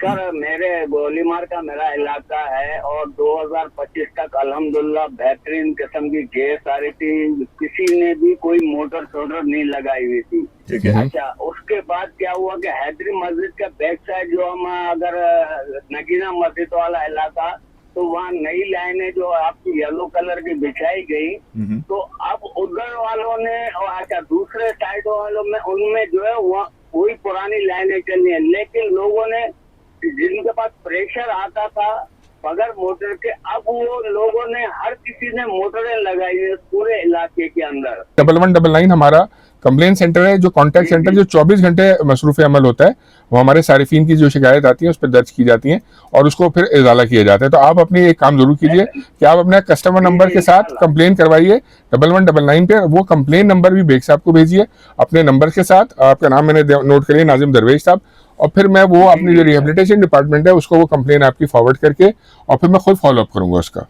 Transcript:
Sir मेरे गोलीमार का मेरा इलाका है और 2025 तक अल्हम्दुलिल्लाह बेहतरीन किस्म की गैस आ रही थी, किसी ने भी कोई मोटर शोटर नहीं लगाई हुई थी। ठीक है। अच्छा, उसके बाद क्या हुआ कि हैदरी मस्जिद का बैक साइड जो हम अगर नगीना मस्जिद वाला इलाका, तो वहाँ नई लाइनें जो आपकी येलो कलर की बिछाई गई, तो अब उधर वालों ने और अच्छा दूसरे साइड वालों में उनमें जो है वही पुरानी लाइनें चली है, लेकिन लोगों ने जिनके पास प्रेशर आता था बगैर मोटर के, अब वो लोगों ने हर किसी ने मोटरें लगाई है पूरे इलाके के अंदर। 1199 हमारा कंप्लेन सेंटर है, जो कॉन्टैक्ट सेंटर जो 24 घंटे मसरूफ अमल होता है। वो हमारे सारिफीन की जो शिकायत आती है उस पर दर्ज की जाती हैं और उसको फिर इजाला किया जाता है। तो आप अपनी एक काम जरूर कीजिए कि आप अपने कस्टमर नंबर के साथ कंप्लेन करवाइए 1199 पे। वो कंप्लेन नंबर भी बेग साहब को भेजिए अपने नंबर के साथ। आपका नाम मैंने नोट करिए, नाजिम दरवेश साहब। और फिर मैं वो अपनी जो रिहेबिलिटेशन डिपार्टमेंट है उसको वो कंप्लेन आपकी फॉरवर्ड करके और फिर मैं खुद फॉलो अप करूंगा उसका।